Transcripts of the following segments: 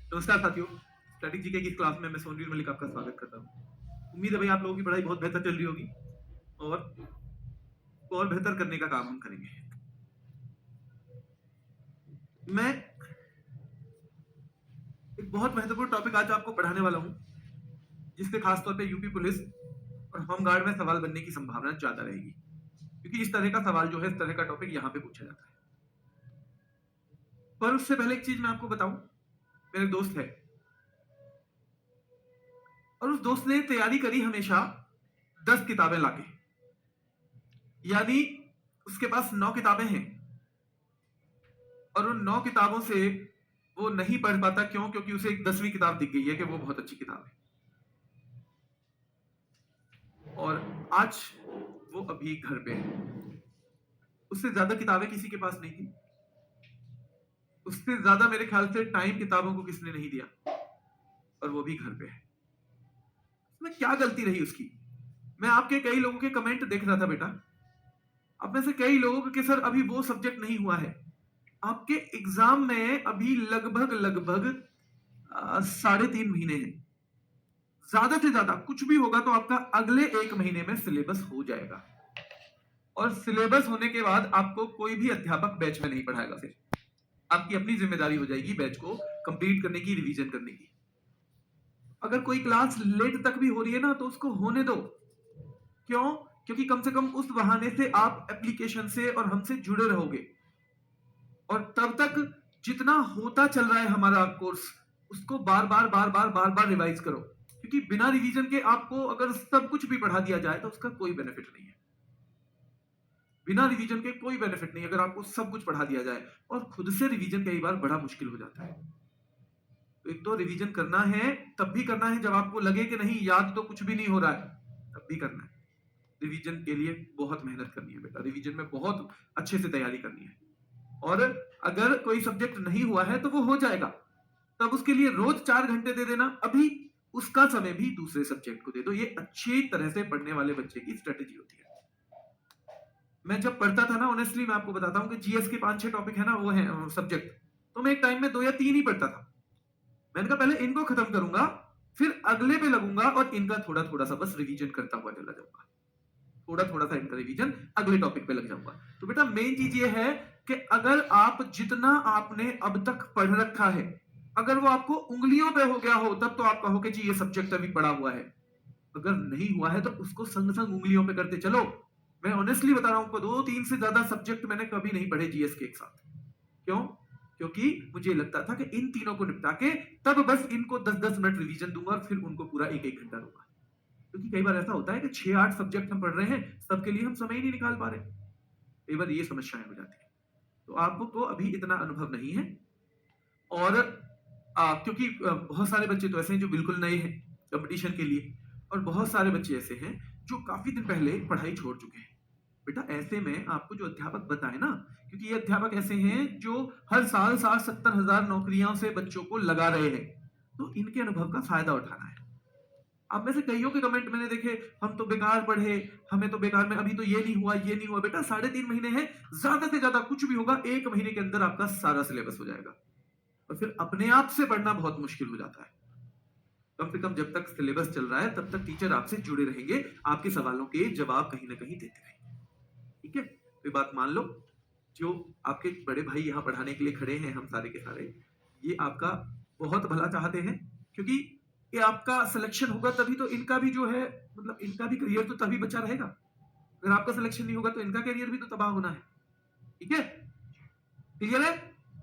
नमस्कार साथियों, static GK की क्लास में मैं सोनवीर मलिक आपका स्वागत करता हूँ। उम्मीद है भाई आप लोगों की पढ़ाई बहुत बेहतर चल रही होगी और बेहतर करने का काम हम करेंगे। मैं एक बहुत महत्वपूर्ण टॉपिक आज आपको पढ़ाने वाला हूँ, जिससे खासतौर पे यूपी पुलिस और होम गार्ड में सवाल बनने की संभावना ज्यादा रहेगी, क्योंकि इस तरह का सवाल जो है, इस तरह का टॉपिक यहाँ पे पूछा जाता है। पर उससे पहले एक चीज मैं आपको बताऊं, मेरे दोस्त है और उस दोस्त ने तैयारी करी हमेशा 10 किताबें लाके, यानी उसके पास 9 किताबें हैं और उन 9 किताबों से वो नहीं पढ़ पाता। क्यों? क्योंकि उसे एक 10वीं किताब दिख गई है कि वो बहुत अच्छी किताब है, और आज वो अभी घर पे है। उससे ज्यादा किताबें किसी के पास नहीं थी, उससे ज्यादा मेरे ख्याल से टाइम किताबों को किसने नहीं दिया, और वो भी घर पे है। उसमें क्या गलती रही उसकी? मैं आपके कई लोगों के कमेंट देख रहा था बेटा। आप में से कई लोग के सर अभी वो सब्जेक्ट नहीं हुआ है, आपके एग्जाम में अभी लगभग लगभग 3.5 महीने हैं। ज्यादा से ज्यादा कुछ भी होगा तो आपका अगले 1 महीने में सिलेबस हो जाएगा, और सिलेबस होने के बाद आपको कोई भी अध्यापक बैच में नहीं पढ़ाएगा। फिर आपकी अपनी जिम्मेदारी हो जाएगी बैच को कंप्लीट करने की, रिवीजन करने की। अगर कोई क्लास लेट तक भी हो रही है ना, तो उसको होने दो। क्यों? क्योंकि कम से कम उस बहाने से आप एप्लीकेशन से और हमसे जुड़े रहोगे, और तब तक जितना होता चल रहा है हमारा कोर्स, उसको बार बार बार बार बार बार रिवाइज करो, क्योंकि बिना रिवीजन के आपको अगर सब कुछ भी पढ़ा दिया जाए तो उसका कोई बेनिफिट नहीं है। बिना रिवीजन के कोई बेनिफिट नहीं अगर आपको सब कुछ पढ़ा दिया जाए, और खुद से रिवीजन कई बार बड़ा मुश्किल हो जाता है। तो एक तो रिवीजन करना है, तब भी करना है जब आपको लगे कि नहीं याद तो कुछ भी नहीं हो रहा है, तब भी करना है। रिवीजन के लिए बहुत मेहनत करनी है बेटा, रिवीजन में बहुत अच्छे से तैयारी करनी है। और अगर कोई सब्जेक्ट नहीं हुआ है तो वो हो जाएगा, तब उसके लिए रोज 4 घंटे दे देना, अभी उसका समय भी दूसरे सब्जेक्ट को दे दो। ये अच्छी तरह से पढ़ने वाले बच्चे की स्ट्रेटेजी होती है। मैं जब पढ़ता था ना, ऑनेस्टली मैं आपको बताता हूँ कि जीएस के 5-6 टॉपिक है ना, वो है सब्जेक्ट, तो मैं एक टाइम में 2 या 3 ही पढ़ता था। मैंने कहा पहले इनको खत्म करूंगा, फिर अगले पे लगूंगा और इनका थोड़ा थोड़ा सा बस रिवीजन करता हुआ चला जाऊंगा। थोड़ा थोड़ा सा इनका रिवीजन अगले टॉपिक पे लग जाऊंगा। तो बेटा मेन चीज ये है कि अगर आप जितना आपने अब तक पढ़ रखा है, अगर वो आपको उंगलियों पे हो गया हो, तब तो आप कहो कि जी ये सब्जेक्ट अभी पढ़ा हुआ है। अगर नहीं हुआ है तो उसको संग संग उंगलियों पे करते चलो। मैं ऑनेस्टली बता रहा हूं, 2-3 से ज्यादा सब्जेक्ट मैंने कभी नहीं पढ़े जीएस के एक साथ। क्यों? क्योंकि मुझे लगता था कि इन तीनों को निपटा के तब बस इनको 10-10 मिनट रिवीजन दूंगा और फिर उनको पूरा 1-1 घंटा दूंगा। क्योंकि कई बार ऐसा होता है कि 6-8 सब्जेक्ट हम पढ़ रहे हैं, सबके लिए हम समय ही नहीं निकाल पा रहे। कई बार ये समस्याएं हो जाती है। तो आपको अभी इतना अनुभव नहीं है, और क्योंकि बहुत सारे बच्चे तो ऐसे हैं जो बिल्कुल नए हैं कंपटीशन के लिए, और बहुत सारे बच्चे ऐसे हैं जो काफी दिन पहले पढ़ाई छोड़ चुके हैं। बेटा ऐसे में आपको जो अध्यापक बताए ना, क्योंकि ये अध्यापक ऐसे हैं जो हर साल 60-70 हजार नौकरियों से बच्चों को लगा रहे हैं, तो इनके अनुभव का फायदा उठाना है। आप में से कईयों के कमेंट मैंने देखे, हम तो बेकार पढ़े, हमें तो बेकार में अभी तो ये नहीं हुआ ये नहीं हुआ। बेटा 3.5 महीने हैं, ज्यादा से ज्यादा कुछ भी होगा 1 महीने के अंदर आपका सारा सिलेबस हो जाएगा, और फिर अपने आप से पढ़ना बहुत मुश्किल हो जाता है। कम से कम जब तक सिलेबस चल रहा है तब तक टीचर आपसे जुड़े रहेंगे, आपके सवालों के जवाब कहीं ना कहीं देते रहेंगे। ठीक है, तो बात मान लो, जो आपके बड़े भाई यहाँ पढ़ाने के लिए खड़े हैं, हम सारे के सारे ये आपका बहुत भला चाहते हैं, क्योंकि ये आपका सिलेक्शन होगा तभी तो इनका भी जो है, मतलब इनका भी करियर तो तभी बचा रहेगा। अगर आपका सिलेक्शन नहीं होगा तो इनका करियर भी तो तबाह होना है। ठीक है, क्लियर है?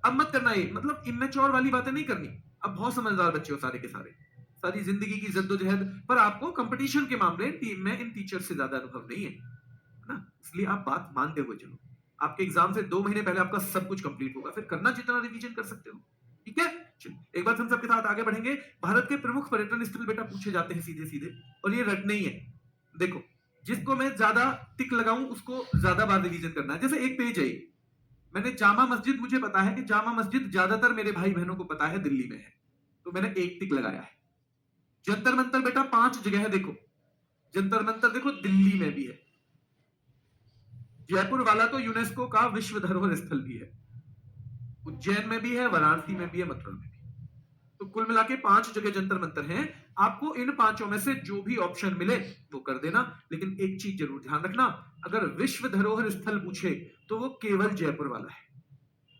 अब मत करना ये, मतलब इमेच्योर वाली बातें नहीं करनी। अब बहुत समझदार बच्चे हो सारे के सारे, सारी जिंदगी की जद्दोजहद, पर आपको कंपटीशन के मामले टीम में इन टीचर से ज्यादा अनुभव नहीं है ना, इसलिए आप बात मानते हुए चलो। आपके एग्जाम से 2 महीने पहले आपका सब कुछ कंप्लीट होगा, फिर करना जितना रिवीजन कर सकते हो। ठीक है, चलो एक बार हम सबके साथ आगे बढ़ेंगे। भारत के प्रमुख पर्यटन स्थल बेटा पूछे जाते हैं सीधे सीधे, और ये रटने ही है। देखो, जिसको मैं ज्यादा टिक लगाऊं उसको ज्यादा बार रिवीजन करना है। जैसे एक पेज है, मैंने जामा मस्जिद, मुझे पता है कि जामा मस्जिद ज्यादातर मेरे भाई बहनों को पता है दिल्ली में है, तो मैंने एक टिक लगाया है। जंतर मंतर बेटा 5 जगह है, देखो जंतर मंतर देखो दिल्ली में भी है। जयपुर वाला तो यूनेस्को का विश्व धरोहर स्थल भी है, उज्जैन में भी है, वाराणसी में भी है, मथुरा में भी। तो तो कुल मिला के 5 जगह जंतर मंतर हैं। आपको इन पांचों में से जो भी ऑप्शन मिले वो कर देना, लेकिन एक चीज जरूर ध्यान रखना, अगर विश्व धरोहर स्थल पूछे तो वो केवल जयपुर वाला है।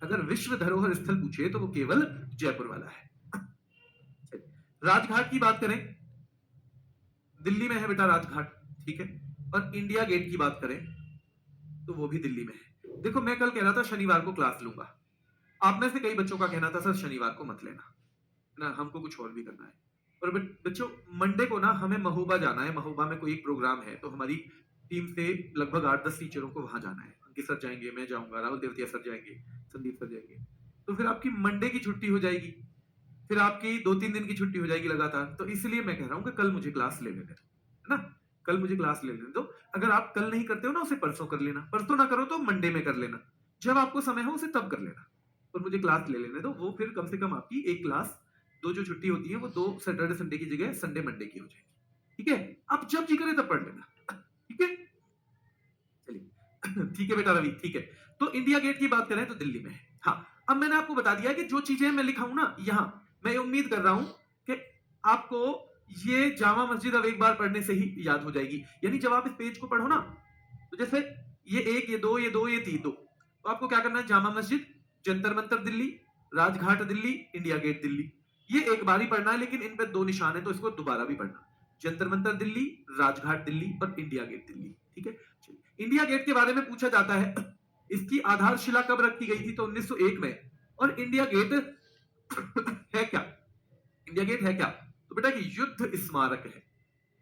अगर विश्व धरोहर स्थल पूछे तो वो केवल जयपुर वाला है। राजघाट की बात करें, दिल्ली में है बेटा राजघाट, ठीक है। और इंडिया गेट की बात करें तो वो भी दिल्ली में है। देखो मैं कल कह रहा था शनिवार को क्लास लूंगा, आप में से कई बच्चों का कहना था सर शनिवार को मत लेना ना, हमको कुछ और भी करना है। और बच्चों मंडे को ना हमें महोबा जाना है, महोबा में कोई एक प्रोग्राम है, तो हमारी टीम से लगभग 8-10 टीचरों को वहां जाना है। अंकित सर जाएंगे, मैं जाऊंगा, राहुल देवतिया सर जाएंगे, संदीप सर जाएंगे। तो फिर आपकी मंडे की छुट्टी हो जाएगी, फिर आपकी 2-3 दिन की छुट्टी हो जाएगी लगातार। तो इसलिए मैं कह रहा हूं कि कल मुझे क्लास ले लेने दो, है ना, कल मुझे क्लास ले लेने दो। अगर आप कल नहीं करते हो ना, उसे परसों कर लेना, परसों ना करो तो मंडे में कर लेना, जब आपको समय हो उसे तब कर लेना। और मुझे क्लास ले लेने दो, वो फिर कम से कम आपकी एक क्लास, दो जो छुट्टी होती है वो 2 सैटरडे संडे की जगह संडे मंडे की हो जाएगी, ठीक है। आप जब जी करे तब पढ़ लेना, ठीक है। चलिए ठीक है बेटा रवि, ठीक है। तो इंडिया गेट की बात करें तो दिल्ली में है। हाँ, अब मैंने आपको बता दिया कि जो चीजें मैं लिखा हूं ना यहां, मैं उम्मीद कर रहा हूं कि आपको ये जामा मस्जिद अब एक बार पढ़ने से ही याद हो जाएगी। यानी जब आप इस पेज को पढ़ो ना, तो जैसे ये 1, ये 2, ये 2, ये 3, 2, तो आपको क्या करना है, जामा मस्जिद, जंतर मंतर दिल्ली, राजघाट दिल्ली, इंडिया गेट दिल्ली, ये एक बार ही पढ़ना है, लेकिन इन पे 2 निशान है तो इसको दोबारा भी पढ़ना। जंतर मंतर दिल्ली, राजघाट दिल्ली और इंडिया गेट दिल्ली, ठीक है। इंडिया गेट के बारे में पूछा जाता है, इसकी आधारशिला कब रखी गई थी, तो 1901 में। और इंडिया गेट है क्या, इंडिया गेट है क्या, तो बेटा कि युद्ध स्मारक है,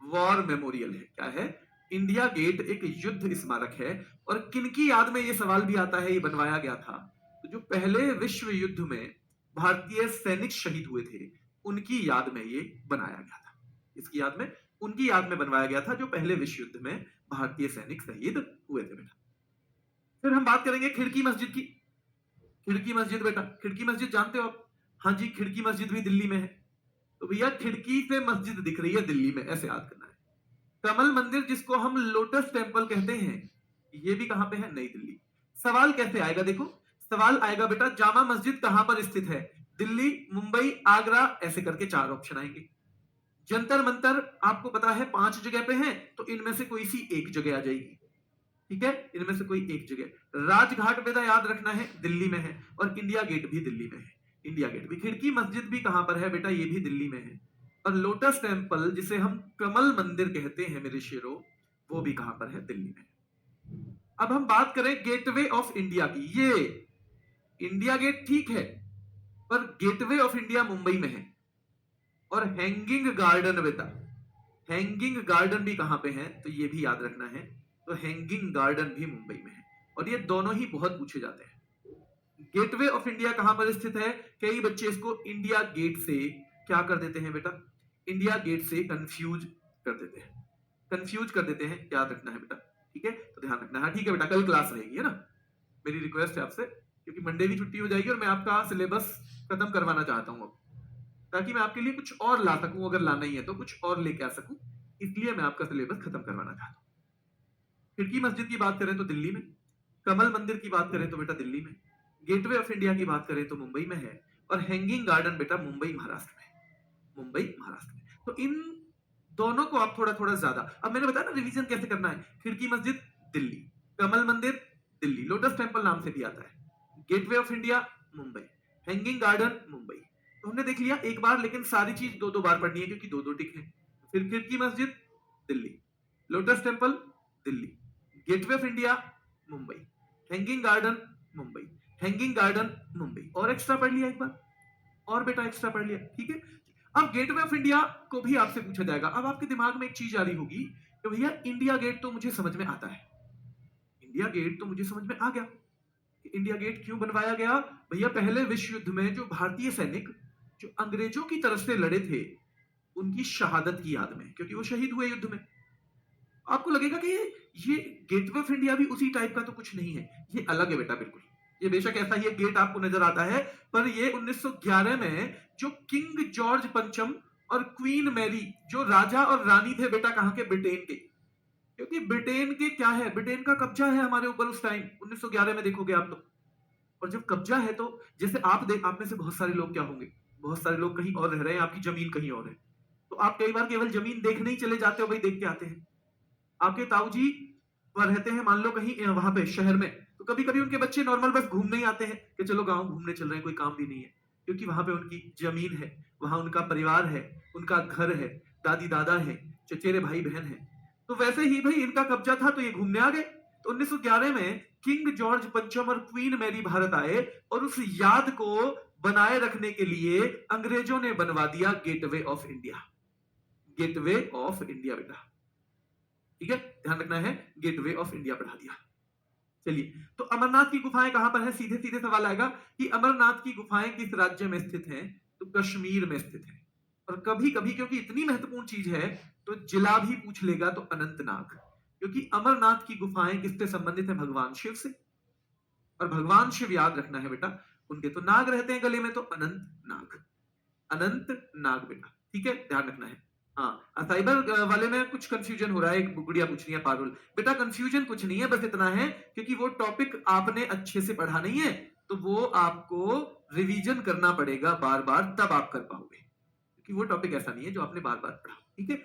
वॉर मेमोरियल है। क्या है, इंडिया गेट एक युद्ध स्मारक है। और किनकी याद में ये सवाल भी आता है, ये बनवाया गया था, तो जो पहले विश्व युद्ध में भारतीय सैनिक शहीद हुए थे उनकी याद में ये बनाया गया था। इसकी याद में, उनकी याद में बनवाया गया था जो पहले विश्व युद्ध में भारतीय सैनिक शहीद हुए थे बेटा। फिर हम बात करेंगे खिड़की मस्जिद की। खिड़की मस्जिद बेटा, खिड़की मस्जिद जानते हो आप, हाँ जी, खिड़की मस्जिद भी दिल्ली में है। तो भैया खिड़की से मस्जिद दिख रही है दिल्ली में, ऐसे याद करना है। कमल मंदिर जिसको हम लोटस टेम्पल कहते हैं, ये भी कहां पे है, नई दिल्ली। सवाल कैसे आएगा, देखो सवाल आएगा बेटा जामा मस्जिद कहां पर स्थित है, दिल्ली, मुंबई, आगरा, ऐसे करके 4 ऑप्शन आएंगे। जंतर मंतर आपको पता है 5 जगह पे है, तो इनमें से कोई सी एक जगह आ जाएगी, ठीक है, इनमें से कोई एक जगह। राजघाट बेटा याद रखना है दिल्ली में है, और इंडिया गेट भी दिल्ली में है। इंडिया गेट भी, खिड़की मस्जिद भी कहां पर है बेटा, ये भी दिल्ली में है। और लोटस टेम्पल जिसे हम कमल मंदिर कहते हैं मेरे शेरों, वो भी कहां पर है, दिल्ली में। अब हम बात करें गेटवे ऑफ इंडिया की। ये इंडिया गेट ठीक है, पर गेटवे ऑफ इंडिया मुंबई में है। और हैंगिंग गार्डन बेटा, हैंगिंग गार्डन भी कहां पे है, तो ये भी याद रखना है। तो हैंगिंग गार्डन भी मुंबई में है। और ये दोनों ही बहुत पूछे जाते हैं। गेटवे ऑफ इंडिया कहां पर स्थित है, कई बच्चे इसको इंडिया गेट से क्या कर देते हैं बेटा, इंडिया गेट से कंफ्यूज कर देते हैं, कंफ्यूज कर देते हैं, याद रखना है बेटा, ठीक है। तो ध्यान रखना है, ठीक है बेटा, कल क्लास रहेगी, है ना। मेरी रिक्वेस्ट है आपसे, क्योंकि मंडे की छुट्टी हो जाएगी और मैं आपका सिलेबस खत्म करवाना चाहता हूं अब, ताकि मैं आपके लिए कुछ और ला सकूं, अगर लाना ही है तो कुछ और लेके आ सकूं, इसलिए मैं आपका सिलेबस खत्म करवाना चाहता हूं। खिड़की मस्जिद की बात करें तो दिल्ली में, कमल मंदिर की बात करें तो बेटा दिल्ली में, गेटवे ऑफ इंडिया की बात करें तो मुंबई में है, और हैंगिंग गार्डन बेटा मुंबई महाराष्ट्र में, मुंबई महाराष्ट्र में। तो इन दोनों को आप थोड़ा थोड़ा ज्यादा, अब मैंने बताया ना रिवीजन कैसे करना है। खिड़की मस्जिद दिल्ली, कमल मंदिर दिल्ली, लोटस टेम्पल नाम से भी आता है, gateway of India Mumbai, hanging garden Mumbai. तो हमने देख लिया एक बार, लेकिन सारी चीज 2-2 बार पढ़नी है क्योंकि 2-2 टिक है। फिर खिड़की मस्जिद Delhi, lotus temple Delhi, gateway of India Mumbai, hanging garden Mumbai, hanging garden Mumbai, और एक्स्ट्रा पढ़ लिया एक बार, और बेटा एक्स्ट्रा पढ़ लिया, ठीक है। अब गेटवे ऑफ इंडिया को भी आपसे पूछा जाएगा। अब आपके दिमाग में एक चीज आ रही होगी कि भैया इंडिया गेट तो मुझे समझ में आता है, इंडिया गेट तो मुझे समझ में आ गया, इंडिया गेट क्यों बनवाया गया, भैया पहले विश्व युद्ध में जो भारतीय सैनिक जो अंग्रेजों की तरफ से लड़े थे उनकी शहादत की याद में, क्योंकि वो शहीद हुए युद्ध में। आपको लगेगा कि ये गेटवे ऑफ इंडिया भी उसी टाइप का तो कुछ नहीं है, ये अलग है बेटा बिल्कुल। ये बेशक ऐसा ही एक गेट आपको नजर आता है, पर ये 1911 में जो किंग जॉर्ज पंचम और क्वीन मैरी जो राजा और रानी थे बेटा, कहां के, ब्रिटेन के, क्योंकि ब्रिटेन के क्या है, ब्रिटेन का कब्जा है हमारे ऊपर उस टाइम 1911 में, देखोगे आप तो। और जब कब्जा है तो जैसे आप में से बहुत सारे लोग क्या होंगे, बहुत सारे लोग कहीं और रह रहे हैं, आपकी जमीन कहीं और है, तो आप कई बार केवल जमीन देखने ही चले जाते हो, भाई देख के आते हैं। आपके ताऊजी वहां रहते हैं मान लो कहीं वहां पे शहर में, तो कभी कभी उनके बच्चे नॉर्मल बस घूमने ही आते हैं कि चलो गांव घूमने चल रहे हैं, कोई काम भी नहीं है, क्योंकि वहां पे उनकी जमीन है, वहां उनका परिवार है, उनका घर है, दादी दादा है, चचेरे भाई बहन है। तो वैसे ही भाई इनका कब्जा था तो ये घूमने आ गए। तो 1911 में किंग जॉर्ज पंचम और क्वीन मैरी भारत आए और उस याद को बनाए रखने के लिए अंग्रेजों ने बनवा दिया gateway of India. Gateway of India बेटा, ठीक है, ध्यान रखना है, गेटवे ऑफ इंडिया बढ़ा दिया। चलिए, तो अमरनाथ की गुफाएं कहां पर है? सीधे सीधे सवाल आएगा कि अमरनाथ की गुफाएं किस राज्य में स्थित हैं? तो कश्मीर में स्थित है। और कभी कभी क्योंकि इतनी महत्वपूर्ण चीज है तो जिला भी पूछ लेगा, तो अनंतनाग, क्योंकि अमरनाथ की गुफाएं किससे संबंधित है? भगवान शिव से। और भगवान शिव याद रखना है बेटा, उनके तो नाग रहते हैं गले में, तो अनंत नाग, अनंत नाग बेटा, ठीक है, ध्यान रखना है। हाँ, साइबर वाले में कुछ कंफ्यूजन हो रहा है, एक गुड़िया पूछ रही है पारुल, बेटा कंफ्यूजन कुछ नहीं है, बस इतना है क्योंकि वो टॉपिक आपने अच्छे से पढ़ा नहीं है, तो वो आपको रिवीजन करना पड़ेगा बार बार, तब आप कर पाओगे, क्योंकि वो टॉपिक ऐसा नहीं है जो आपने बार बार पढ़ा, ठीक है।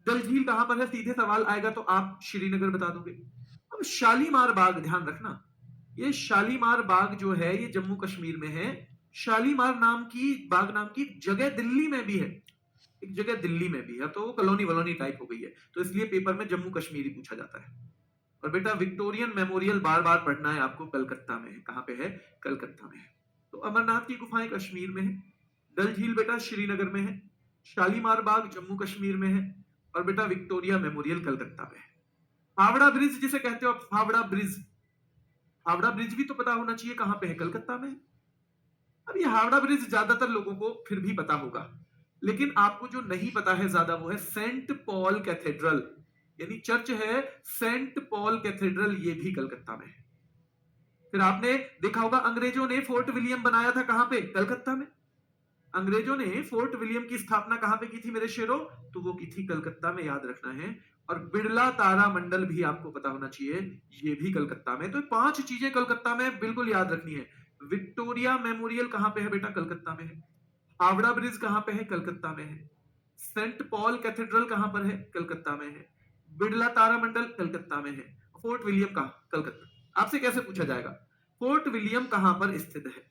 डल झील कहां पर है? सीधे सवाल आएगा तो आप श्रीनगर बता दोगे। अब शालीमार बाग, ध्यान रखना, ये शालीमार बाग जो है ये जम्मू कश्मीर में है। शालीमार नाम की बाग नाम की जगह दिल्ली में भी है, एक जगह दिल्ली में भी है, तो वो कॉलोनी वलोनी टाइप हो गई है, तो इसलिए पेपर में जम्मू कश्मीर ही पूछा जाता है। और बेटा विक्टोरियन मेमोरियल बार बार पढ़ना है आपको, कलकत्ता में है। कहां पे है? कलकत्ता में है। तो अमरनाथ की गुफाएं कश्मीर में है, डल झील बेटा श्रीनगर में है, शालीमार बाग जम्मू कश्मीर में है, और बेटा विक्टोरिया मेमोरियल कलकत्ता में है। हावड़ा ब्रिज जिसे कहते हो आप, हावड़ा ब्रिज, हावड़ा ब्रिज भी तो पता होना चाहिए कहां पे है? कलकत्ता में। अब ये हावड़ा ब्रिज ज्यादातर लोगों को फिर भी पता होगा, लेकिन आपको जो नहीं पता है ज्यादा वो है सेंट पॉल कैथेड्रल, यानी चर्च है सेंट पॉल कैथेड्रल, ये भी कलकत्ता में है। फिर आपने देखा होगा अंग्रेजों ने फोर्ट विलियम बनाया था कहां पे? कलकत्ता में। अंग्रेजों ने फोर्ट विलियम की स्थापना कहां पे की थी मेरे शेरों? तो वो की थी कलकत्ता में, याद रखना है। और बिड़ला तारा मंडल भी आपको पता होना चाहिए, ये भी कलकत्ता में। तो 5 चीजें कलकत्ता में बिल्कुल याद रखनी है। विक्टोरिया मेमोरियल कहां पे है बेटा? कलकत्ता में है। हावड़ा ब्रिज कहां पे है? कलकत्ता में है। सेंट पॉल कैथेड्रल कहां पर है? कलकत्ता में है। बिड़ला तारामंडल कलकत्ता में है। फोर्ट विलियम कहां? कलकत्ता। आपसे कैसे पूछा जाएगा फोर्ट विलियम कहां पर स्थित है?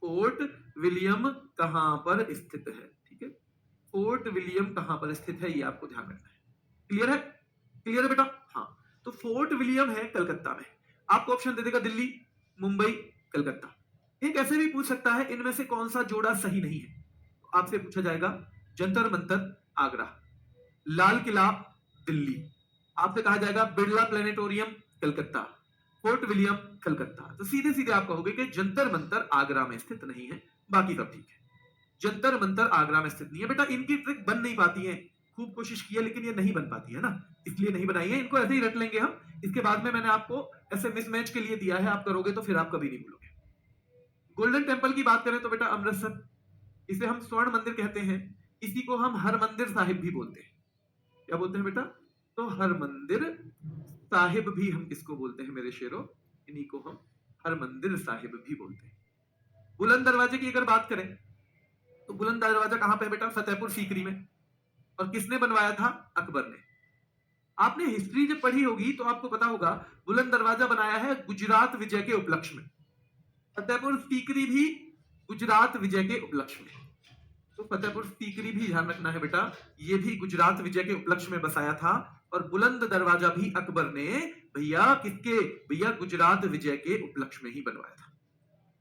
फोर्ट विलियम कहां पर स्थित है, ठीक है, फोर्ट विलियम कहां पर स्थित है, ये आपको ध्यान रखना है। क्लियर है? क्लियर है बेटा? हाँ, तो फोर्ट विलियम है कलकत्ता में। आपको ऑप्शन दे देगा दिल्ली, मुंबई, कलकत्ता। एक ऐसे भी पूछ सकता है इनमें से कौन सा जोड़ा सही नहीं है, तो आपसे पूछा जाएगा जंतर मंतर आगरा, लाल किला दिल्ली, आपसे कहा जाएगा Birla planetarium Calcutta, fort William Calcutta. तो सीधे सीधे आप कहोगे कि जंतर मंतर आगरा में स्थित नहीं है, बाकी सब ठीक है। जंतर मंतर आगरा में स्थित नहीं है बेटा, इनकी ट्रिक बन नहीं पाती है, खूब कोशिश की है लेकिन ये नहीं बन पाती है ना, इसलिए नहीं बनाई है। इनको ऐसे ही रट लेंगे हम, इसके बाद में मैंने आपको ऐसे मिसमैच के लिए दिया है, आप करोगे तो फिर आप कभी नहीं भूलोगे। गोल्डन टेम्पल की बात करें तो बेटा अमृतसर, इसे हम स्वर्ण मंदिर कहते हैं, इसी को हम हर मंदिर साहिब भी बोलते हैं। क्या बोलते हैं बेटा? तो हर मंदिर साहिब भी हम किसको बोलते हैं मेरे शेरों? इन्हीं को हम हर मंदिर साहिब भी बोलते हैं। बुलंद दरवाजे की अगर बात करें तो बुलंद दरवाजा कहां पे है बेटा? फतेहपुर सीकरी में। और किसने बनवाया था? अकबर ने। आपने हिस्ट्री जब पढ़ी होगी तो आपको पता होगा बुलंद दरवाजा बनाया है गुजरात विजय के उपलक्ष्य में, फतेहपुर सीकरी भी गुजरात विजय के उपलक्ष्य में। तो फतेहपुर सीकरी भी ध्यान रखना है बेटा, ये भी गुजरात विजय के उपलक्ष्य में बसाया था। और बुलंद दरवाजा भी अकबर ने भैया किसके? भैया गुजरात विजय के उपलक्ष्य में ही बनवाया था।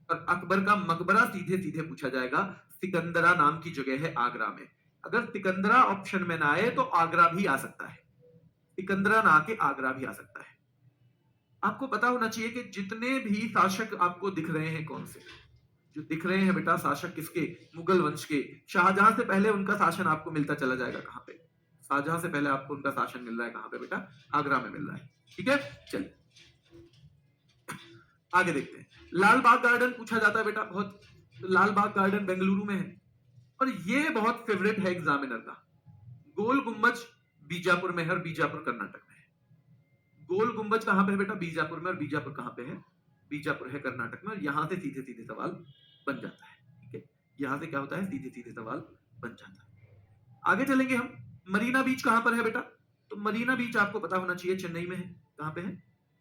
और अकबर का मकबरा सीधे सीधे पूछा जाएगा, सिकंदरा नाम की जगह है आगरा में। अगर सिकंदरा ऑप्शन में ना आए तो आगरा भी आ सकता है, सिकंदरा ना आके आगरा भी आ सकता है। आपको पता होना चाहिए कि जितने भी शासक आपको दिख रहे हैं, कौन से जो दिख रहे हैं बेटा शासक किसके? मुगल वंश के। शाहजहां से पहले उनका शासन आपको मिलता चला जाएगा कहां पे? शाहजहां से पहले आपको उनका शासन मिल रहा है कहां पे बेटा? आगरा में मिल रहा है, ठीक है। चलिए आगे देखते हैं। लाल बाग गार्डन पूछा जाता है बेटा बहुत, तो लाल बाग गार्डन बेंगलुरु में है। और ये बहुत फेवरेट है एग्जामिनर का। गोल गुम्बज बीजापुर में है और बीजापुर कर्नाटक में है। गोल गुम्बज कहां पे है बेटा? बीजापुर में। और बीजापुर कहां पे है? बीजापुर है कर्नाटक में। और यहां से सीधे सीधे सवाल बन जाता है, ठीक है। यहां से क्या होता है, सीधे सीधे सवाल बन जाता है। आगे चलेंगे हम। मरीना बीच कहां पर है बेटा? तो मरीना बीच आपको पता होना चाहिए चेन्नई में है। कहां पे है?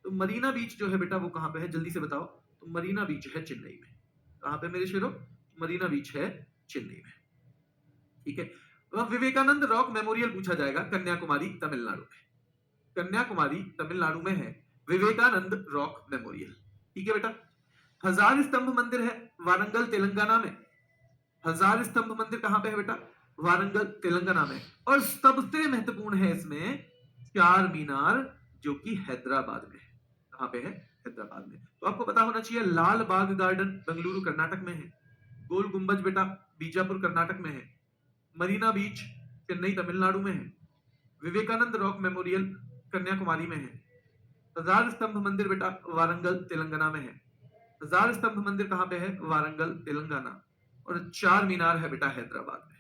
तो मरीना बीच जो है बेटा वो कहां पे है, जल्दी से बताओ। तो मरीना बीच है चेन्नई में। कहां पे मेरे शेरों? मरीना बीच है चेन्नई में। ठीक है। तो अब विवेकानंद रॉक मेमोरियल पूछा जाएगा, कन्याकुमारी तमिलनाडु में। कन्याकुमारी तमिलनाडु में है विवेकानंद रॉक मेमोरियल। ठीक है बेटा। हजार स्तंभ मंदिर है वारंगल तेलंगाना में। हजार स्तंभ मंदिर कहां पे है बेटा? वारंगल तेलंगाना में। और सबसे महत्वपूर्ण है इसमें चार मीनार, जो कि हैदराबाद में है। कहां पे है? हैदराबाद में। तो आपको पता होना चाहिए लाल बाग गार्डन बेंगलुरु कर्नाटक में है। गोल गुंबज बेटा बीजापुर कर्नाटक में है। मरीना बीच चेन्नई तमिलनाडु में है। विवेकानंद रॉक मेमोरियल कन्याकुमारी में है। हजार स्तंभ मंदिर बेटा वारंगल तेलंगाना में है। हजार स्तंभ मंदिर कहां पे है? वारंगल तेलंगाना। और चार मीनार है बेटा हैदराबाद में।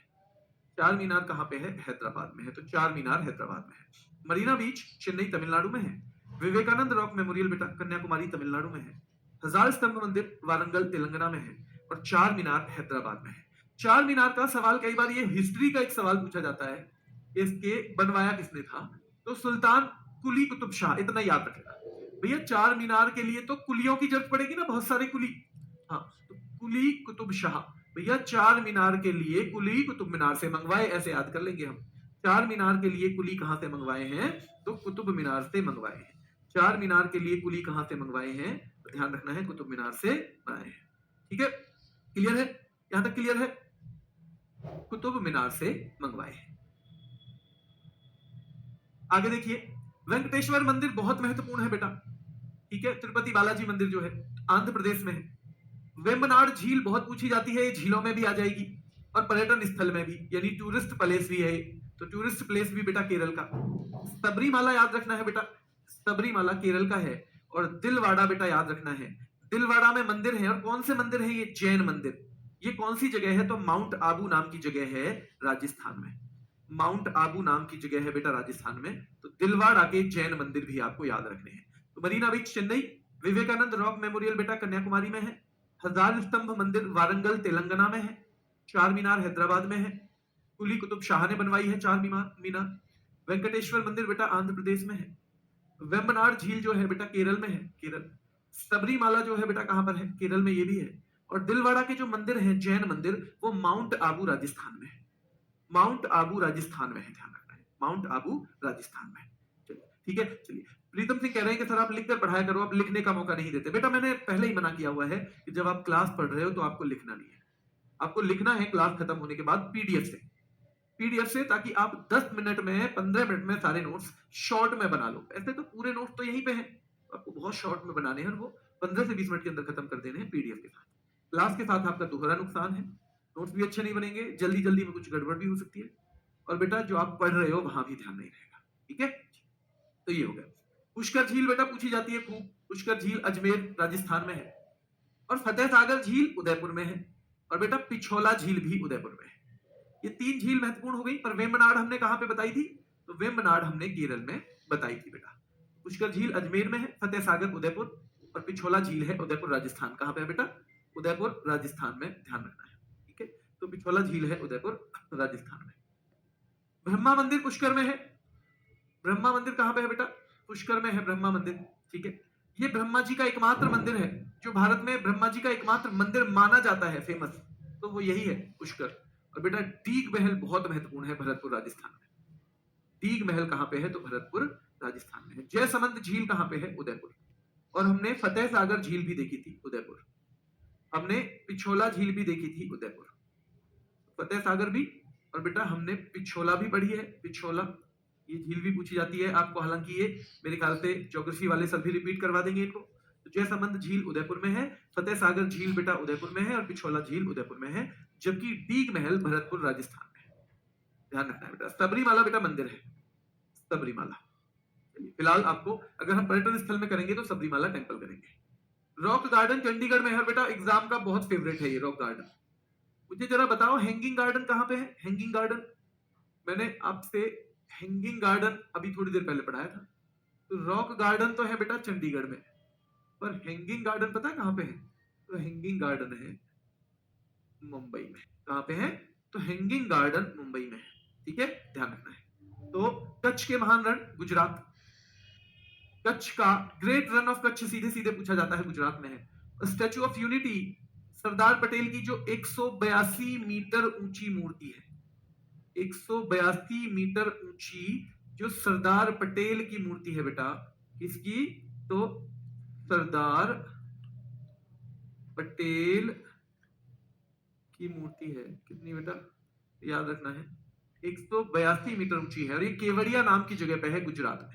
चार मीनार कहां पे है? हैदराबाद में है। तो चार मीनार हैदराबाद में है। मरीना बीच चेन्नई तमिलनाडु में है। विवेकानंद रॉक मेमोरियल बेटा कन्याकुमारी तमिलनाडु में है। हजार स्तंभ मंदिर वारंगल तेलंगाना में है। और चार मीनार हैदराबाद में है। चार मीनार का सवाल कई बार, ये हिस्ट्री का एक सवाल पूछा जाता है, इसके बनवाया किसने था? तो सुल्तान कुली कुतुब शाह। इतना याद रखना भैया, चार मीनार के लिए तो कुलियों की जरूरत पड़ेगी ना, बहुत सारे कुली। हाँ, तो कुली कुतुब शाह भैया चार मीनार के लिए कुली कुतुब मीनार से मंगवाए, ऐसे याद कर लेंगे हम। चार मीनार के लिए कुली कहां से मंगवाए हैं? तो कुतुब मीनार से मंगवाए हैं। चार मीनार के लिए कुली कहां से मंगवाए हैं? तो ध्यान रखना है कुतुब मीनार से बनाए हैं। ठीक है, क्लियर है? यहां तक क्लियर है? कुतुब मीनार से मंगवाए हैं। आगे देखिए, वेंकटेश्वर मंदिर बहुत महत्वपूर्ण है बेटा। ठीक है, तिरुपति बालाजी मंदिर जो है आंध्र प्रदेश में है। वेम्बनाड झील बहुत पूछी जाती है, ये झीलों में भी आ जाएगी और पर्यटन स्थल में भी, यानी टूरिस्ट प्लेस भी है। तो टूरिस्ट प्लेस भी बेटा केरल का। सबरीमाला याद रखना है बेटा, सबरीमाला केरल का है। और दिलवाड़ा बेटा याद रखना है, दिलवाड़ा में मंदिर है। और कौन से मंदिर है ये? जैन मंदिर। ये कौन सी जगह है? तो माउंट आबू नाम की जगह है राजस्थान में। माउंट आबू नाम की जगह है बेटा राजस्थान में। तो दिलवाड़ा के जैन मंदिर भी आपको याद रखने हैं। तो मरीना बीच चेन्नई, विवेकानंद रॉक मेमोरियल बेटा कन्याकुमारी में है। हजार स्तंभ मंदिर वारंगल तेलंगाना में है। चार मीनार हैदराबाद में है। कुली कुतुब शाह ने बनवाई है चार मीनार। वेंकटेश्वर मंदिर बेटा आंध्र प्रदेश में है। वेम्बनाड झील जो है बेटा केरल में है, केरल। सबरीमाला जो है बेटा कहां पर है? केरल में, ये भी है। और दिलवाड़ा के जो मंदिर है जैन मंदिर, वो माउंट आबू राजस्थान में है। माउंट आबू राजस्थान में है, ध्यान रखना है, माउंट आबू राजस्थान में। चलिए ठीक है। चलिए, प्रीतम सिंह कह रहे हैं कि सर आप लिखकर पढ़ाया करो, आप लिखने का मौका नहीं देते। बेटा मैंने पहले ही मना किया हुआ है कि जब आप क्लास पढ़ रहे हो तो आपको लिखना नहीं है। आपको लिखना है क्लास खत्म होने के बाद पीडीएफ से, पीडीएफ से, ताकि आप 10 मिनट में 15 मिनट में सारे नोट्स शॉर्ट में बना लो। ऐसे तो पूरे नोट्स तो यहीं पे हैं, आपको बहुत शॉर्ट में बनाने हैं और वो 15 से 20 मिनट के अंदर खत्म कर देने हैं पीडीएफ के साथ। क्लास के साथ आपका दोहरा नुकसान है, नोट्स भी अच्छे नहीं बनेंगे, जल्दी जल्दी में कुछ गड़बड़ भी हो सकती है, और बेटा जो आप पढ़ रहे हो वहां भी ध्यान नहीं रहेगा। ठीक है, तो ये हो गया। पुष्कर झील बेटा पूछी जाती है खूब। पुष्कर झील अजमेर राजस्थान में है। और फतेह सागर झील उदयपुर में है। और बेटा पिछोला झील भी उदयपुर में है। ये तीन झील महत्वपूर्ण हो गई। पर वेम्बनाड हमने कहां पे बताई थी? तो वेम्बनाड हमने केरल में बताई थी बेटा। पुष्कर झील अजमेर में है, फतेह सागर उदयपुर, और पिछोला झील है उदयपुर राजस्थान। कहां पे है बेटा? उदयपुर राजस्थान में, ध्यान रखना है। ठीक है, तो पिछोला झील है उदयपुर राजस्थान में। ब्रह्मा मंदिर पुष्कर में है। ब्रह्मा मंदिर कहां पे है बेटा? पुष्कर में है ब्रह्मा मंदिर। ठीक है, ये ब्रह्मा जी का एकमात्र मंदिर है जो भारत में ब्रह्मा जी का एकमात्र मंदिर माना जाता है, फेमस, तो वो यही है पुष्कर। और बेटा डीग महल बहुत महत्वपूर्ण है भरतपुर राजस्थान में। डीग महल कहां पे है? तो भरतपुर राजस्थान में है। जयसमंद झील कहां पे है? उदयपुर। और हमने फतेह सागर झील भी देखी थी उदयपुर। हमने पिछोला झील भी देखी थी उदयपुर। फतेह सागर भी, और बेटा हमने पिछोला भी पढ़ी है, पिछोला, ये झील भी पूछी जाती है आपको। हालांकि ये मेरे ख्याल से ज्योग्राफी वाले सभी रिपीट करवा देंगे इनको। तो जयसमंद झील उदयपुर में है, फतेह सागर झील बेटा उदयपुर में है, और पिछोला झील उदयपुर में है, जबकि डीग महल भरतपुर राजस्थान में है। ध्यान रखना है बेटा। सबरीमाला बेटा मंदिर है, सबरीमाला। फिलहाल आपको, अगर हम पर्यटन स्थल में करेंगे तो सबरीमाला टेम्पल करेंगे। रॉक गार्डन चंडीगढ़ में है बेटा, एग्जाम का बहुत फेवरेट है ये रॉक गार्डन। मुझे जरा बताओ हैंगिंग गार्डन कहां पे है? हैंगिंग गार्डन, मैंने आपसे हैंगिंग गार्डन अभी थोड़ी देर पहले पढ़ाया था। तो रॉक गार्डन तो है बेटा चंडीगढ़ में, पर हैंगिंग गार्डन पता है कहां पे है? तो हैंगिंग गार्डन है मुंबई में। कहां पे है? तो हैंगिंग गार्डन मुंबई में है। ठीक है, ध्यान रखना है। तो कच्छ के महान रण गुजरात, कच्छ का ग्रेट रन ऑफ कच्छ सीधे सीधे पूछा जाता है, गुजरात में है। Statue of unity, Sardar Patel की जो 182 मीटर ऊंची मूर्ति है, 182 मीटर ऊंची जो सरदार पटेल की मूर्ति है बेटा, किसकी? तो सरदार पटेल की मूर्ति है। कितनी बेटा? याद रखना है, 182 मीटर ऊंची है और ये केवड़िया नाम की जगह पे है गुजरात में।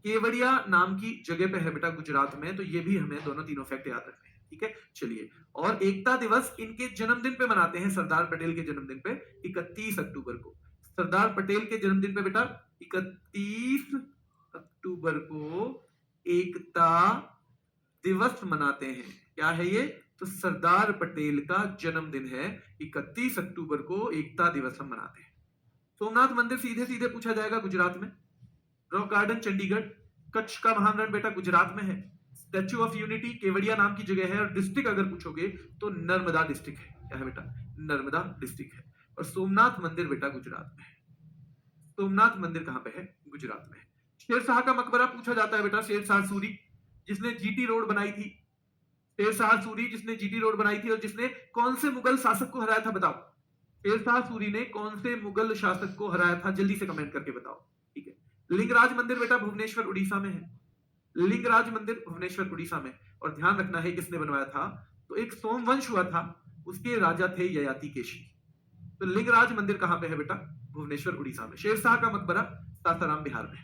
केवड़िया नाम की जगह पे है बेटा गुजरात में। तो ये भी हमें दोनों तीनों फैक्ट याद रखने हैं। ठीक है, चलिए। और एकता दिवस इनके जन्मदिन पे मनाते हैं, सरदार पटेल के जन्मदिन पे 31 अक्टूबर को। सरदार पटेल के जन्मदिन पे बेटा 31 अक्टूबर को एकता दिवस मनाते हैं। क्या है ये? तो सरदार पटेल का जन्मदिन है, 31 अक्टूबर को एकता दिवस हम मनाते हैं। सोमनाथ मंदिर सीधे सीधे पूछा जाएगा, गुजरात में। रॉक गार्डन चंडीगढ़, कच्छ का महान रण बेटा गुजरात में है। स्टैच्यू ऑफ यूनिटी केवड़िया नाम की जगह है और डिस्ट्रिक्ट अगर पूछोगे तो नर्मदा डिस्ट्रिक्ट है। क्या है बेटा? नर्मदा डिस्ट्रिक्ट है। और सोमनाथ मंदिर बेटा गुजरात में है। सोमनाथ मंदिर कहां पे है? गुजरात में है। शेरशाह का मकबरा पूछा जाता है बेटा, शेरशाह सूरी जिसने जीटी रोड बनाई थी, शेरशाह सूरी जिसने जीटी रोड बनाई थी और जिसने कौन से मुगल शासक को हराया था, बताओ। शेरशाह सूरी ने कौन से मुगल शासक को हराया था? जल्दी से कमेंट करके बताओ। ठीक है। लिंगराज मंदिर बेटा भुवनेश्वर उड़ीसा में है। लिंगराज मंदिर भुवनेश्वर उड़ीसा में। और ध्यान रखना है किसने बनवाया था? तो एक सोमवंश हुआ था, उसके राजा थे ययाति केशी। तो लिंगराज मंदिर कहां पे है बेटा? भुवनेश्वर उड़ीसा में। शेरशाह का मकबरा सासाराम बिहार में।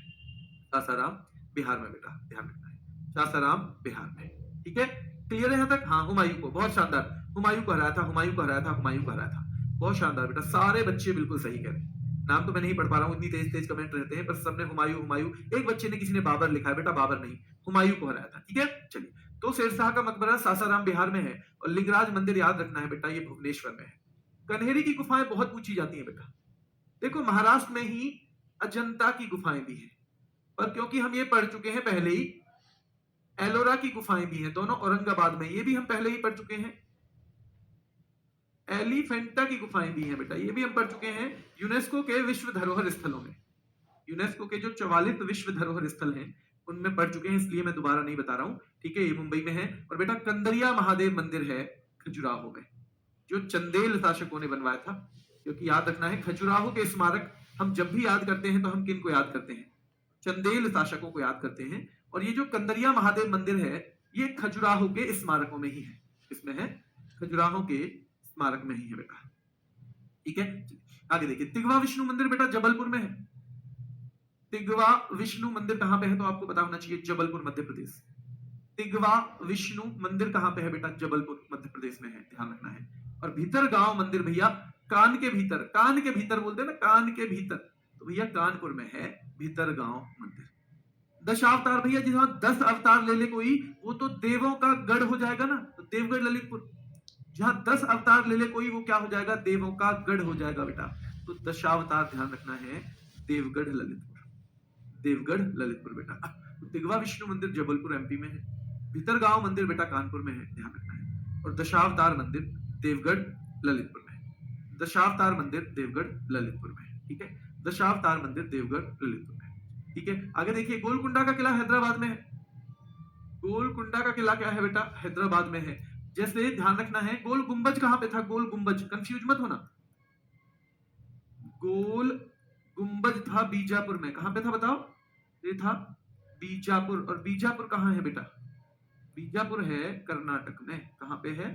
सासाराम बिहार में बेटा, ध्यान रखना है, सासाराम बिहार में। ठीक है, क्लियर है यहां तक? हाँ, हुमायूं को, बहुत शानदार, हुमायूं को हराया था, हुमायूं को हराया था, हुमायूं को हराया था। बहुत शानदार बेटा, सारे बच्चे बिल्कुल सही कह रहे हैं। नाम तो मैं नहीं पढ़ पा रहा हूं, इतनी तेज तेज कमेंट रहते हैं, पर सबने हुमायूं हुमायूं। एक बच्चे ने, किसी ने बाबर लिखा है बेटा, बाबर नहीं, हुमायूं को हराया था। ठीक है, चलिए। तो शेरशाह का मकबरा सासाराम बिहार में है और लिंगराज मंदिर याद रखना है बेटा, ये भुवनेश्वर में है। कन्हेरी की गुफाएं बहुत पूछी जाती है बेटा। देखो, महाराष्ट्र में ही अजंता की गुफाएं भी हैं, पर क्योंकि हम ये पढ़ चुके हैं पहले ही, एलोरा की गुफाएं भी हैं, दोनों औरंगाबाद में, ये भी हम पहले ही पढ़ चुके हैं। एलिफेंटा की गुफाएं भी हैं बेटा, ये भी हम पढ़ चुके हैं यूनेस्को के विश्व धरोहर स्थलों में। यूनेस्को के जो 44 विश्व धरोहर स्थल हैं उनमें पढ़ चुके हैं, इसलिए मैं दोबारा नहीं बता रहा हूं। ठीक है, ये मुंबई में है। और बेटा कंदरिया महादेव मंदिर है खजुराहो में, जो चंदेल शासकों ने बनवाया था। क्योंकि याद रखना है, खजुराहो के स्मारक हम जब भी याद करते हैं तो हम किन को याद करते हैं? चंदेल शासकों को याद करते हैं। और ये जो कंदरिया महादेव मंदिर है, ये खजुराहो के स्मारकों में ही है। किसमें है? खजुराहो के स्मारक में ही है बेटा। ठीक है, आगे देखिए, तिगवा विष्णु मंदिर बेटा जबलपुर में है। तिगवा विष्णु मंदिर कहां पे है? तो आपको पता होना चाहिए, जबलपुर मध्य प्रदेश। तिगवा विष्णु मंदिर कहां पे है बेटा? जबलपुर मध्य प्रदेश में है, ध्यान रखना है। और भीतरगांव मंदिर भैया कान के भीतर, कान के भीतर बोलते हैं ना, कान के भीतर, तो भैया कानपुर में है भीतरगांव मंदिर। दशावतार भैया, जहां 10 अवतार ले ले कोई, वो तो देवों का गढ़ हो जाएगा ना, तो देवगढ़ ललितपुर। जहां 10 अवतार ले ले कोई, वो क्या हो जाएगा? देवों का गढ़ हो जाएगा बेटा। तो दशावतार ध्यान रखना है, देवगढ़ ललितपुर, देवगढ़ ललितपुर बेटा। तो तिगवा विष्णु मंदिर जबलपुर एमपी में है, भीतरगांव मंदिर बेटा कानपुर में है, ध्यान रखना है। और दशावतार मंदिर देवगढ़ ललितपुर में है। दशावतार मंदिर देवगढ़ ललितपुर में है। ठीक है, दशावतार मंदिर देवगढ़ ललितपुर में है। ठीक है, आगे देखिए, गोलकुंडा का किला हैदराबाद में है। गोलकुंडा का किला क्या है बेटा? हैदराबाद में है। जैसे ध्यान रखना है, गोल गुंबज कहां पे था? गोल गुंबज, कंफ्यूज मत होना, गोल गुंबज था बीजापुर में। कहां पे था बताओ? ये था बीजापुर। और बीजापुर कहां है बेटा? बीजापुर है कर्नाटक में। कहां पे है?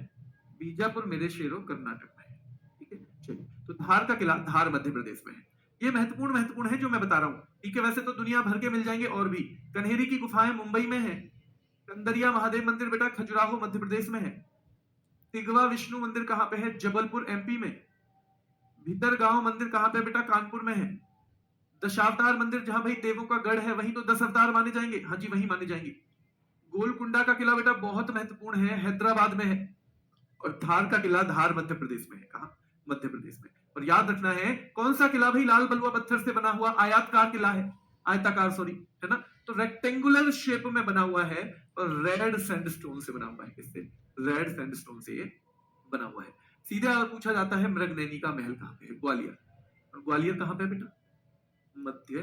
बीजापुर मेरे शेरों, कर्नाटक में है। ठीक है, चलिए। तो धार का किला, धार मध्य प्रदेश में है। ये महत्वपूर्ण है जो मैं बता रहा हूं। ठीक है, वैसे तो दुनिया भर के मिल जाएंगे और भी। कन्हेरी की गुफाएं मुंबई में है। कंदरिया महादेव मंदिर बेटा खजुराहो मध्य प्रदेश में है। तिगवा विष्णु मंदिर कहां पे है? जबलपुर एमपी में। भीतरगांव मंदिर कहां पे बेटा? कानपुर में है। दशावतार मंदिर, जहां भाई देवों का गढ़ है, वहीं तो 10 अवतार माने जाएंगे। हाँ जी, वहीं माने जाएंगे। गोलकुंडा का किला बेटा बहुत महत्वपूर्ण है, हैदराबाद में है। और धार का किला धार मध्य प्रदेश में है। कहां? मध्य प्रदेश में। और याद रखना है, कौन सा किला भाई? लाल बलुआ पत्थर से बना हुआ आयताकार किला है, आयताकार सॉरी, है ना। तो रेक्टेंगुलर शेप में बना हुआ है और रेड सैंडस्टोन से बना हुआ है। किससे? रेड सैंडस्टोन से ये बना हुआ है। सीधे अगर पूछा जाता है मृगनयनी का महल कहाँ पे है, ग्वालियर। और ग्वालियर कहाँ पे है बेटा, मध्य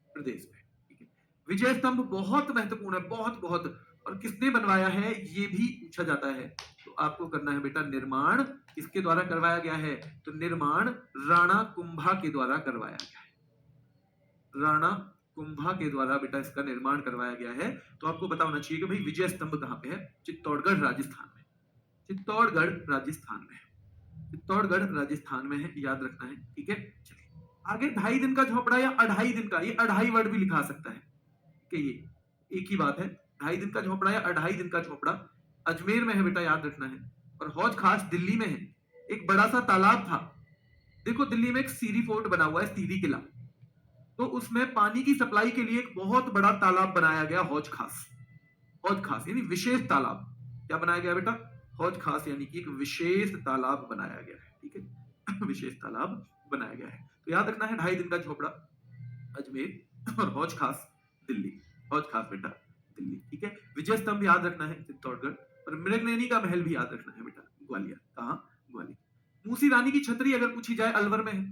प्रदेश में। ठीक है, विजय स्तंभ बहुत महत्वपूर्ण है, बहुत बहुत। और किसने बनवाया है ये भी पूछा जाता है, तो आपको करना है बेटा निर्माण किसके द्वारा करवाया गया है, तो निर्माण राणा कुंभा के द्वारा करवाया गया है। राणा कुंभा के द्वारा बेटा इसका निर्माण करवाया गया है। तो आपको पता होना चाहिए कि भाई विजय स्तंभ कहाँ पे है, चित्तौड़गढ़ राजस्थान में। चित्तौड़गढ़ राजस्थान में है, चित्तौड़गढ़ राजस्थान में है, याद रखना है। ठीक है, चलिए आगे 2.5 दिन का झोपड़ा या 2.5 दिन का, ये 2.5 वर्ड भी लिखा सकता है कि ये एक ही बात है। 2.5 दिन का झोपड़ा या 2.5 दिन का झोपड़ा अजमेर में है बेटा, याद रखना है। और हौज खास दिल्ली में है। एक बड़ा सा तालाब था, देखो दिल्ली में एक सीरी फोर्ट बना हुआ है, सीरी किला, तो उसमें पानी की सप्लाई के लिए एक बहुत बड़ा तालाब बनाया गया, हौज खास। हौज खास यानी विशेष तालाब। क्या बनाया गया बेटा, हौज खास यानी कि एक विशेष तालाब बनाया गया है। ठीक है, विशेष तालाब बनाया गया है। तो याद रखना है 2.5 दिन का झोपड़ा अजमेर और हौज खास दिल्ली। हौज खास बेटा दिल्ली। ठीक है, विजय स्तंभ याद रखना है चित्तौड़गढ़, और मृगनयनी का महल भी याद रखना है बेटा, ग्वालियर। कहाँ, ग्वालियर। मूसी रानी की छतरी अगर पूछी जाए, अलवर में है।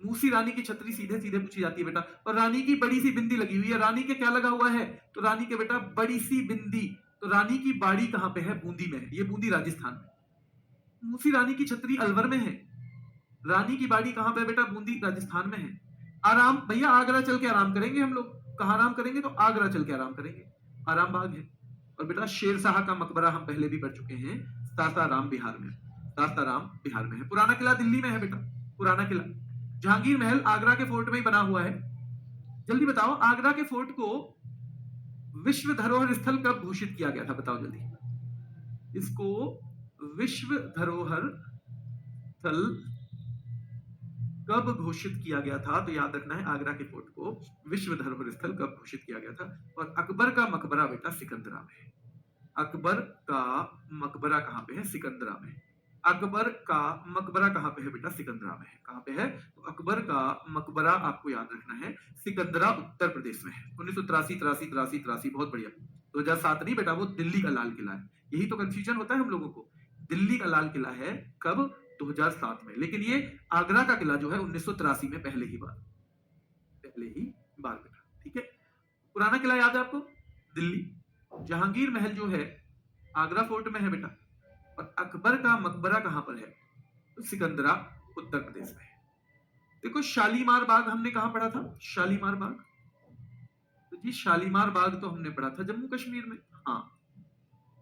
मूसी रानी की छतरी सीधे सीधे पूछी जाती है बेटा। और रानी की बड़ी सी बिंदी लगी हुई है, रानी के क्या लगा हुआ है, तो रानी के बेटा बड़ी सी बिंदी। तो रानी की बाड़ी कहां पे है, बूंदी में है, ये बूंदी राजस्थान में। मूसी रानी की छतरी अलवर में है, रानी की बाड़ी कहां पे है बेटा, बूंदी राजस्थान में है। आराम भैया, आगरा चल के आराम करेंगे हम लोग। कहां आराम करेंगे, तो आगरा चल के आराम करेंगे, आराम बाग है। और बेटा शेरशाह का मकबरा हम पहले भी पढ़ चुके हैं, सासाराम बिहार में, सासाराम बिहार में है। पुराना किला दिल्ली में है बेटा, पुराना किला। जहांगीर महल आगरा के फोर्ट में ही बना हुआ है। जल्दी बताओ, आगरा के फोर्ट को विश्व धरोहर स्थल कब घोषित किया गया था, बताओ जल्दी। इसको विश्व धरोहर स्थल कब घोषित किया गया था, तो याद रखना है आगरा के फोर्ट को विश्व धरोहर स्थल कब घोषित किया गया था। और अकबर का मकबरा बेटा सिकंदरा में है। अकबर का मकबरा कहां पे है, सिकंदरा में। अकबर का मकबरा कहां पे है बेटा, सिकंदरा में है। कहां पे है, तो अकबर का मकबरा आपको याद रखना है सिकंदरा, उत्तर प्रदेश में है। 1983 83 83 83, बहुत बढ़िया। 2007 नहीं बेटा, वो दिल्ली का लाल किला है। यही तो कंफ्यूजन होता है हम लोगों को, दिल्ली का लाल किला है कब, 2007 में। लेकिन ये आगरा का किला जो है 1983 में, पहले ही बार बेटा। ठीक है, पुराना किला याद है आपको, दिल्ली। जहांगीर महल जो है आगरा फोर्ट में है बेटा। और अकबर का मकबरा कहां पर है, तो सिकंदरा, उत्तर प्रदेश में है। देखो शालीमार बाग हमने कहां पढ़ा था, शालीमार बाग, तो जी शालीमार बाग तो हमने पढ़ा था जम्मू कश्मीर में। हाँ,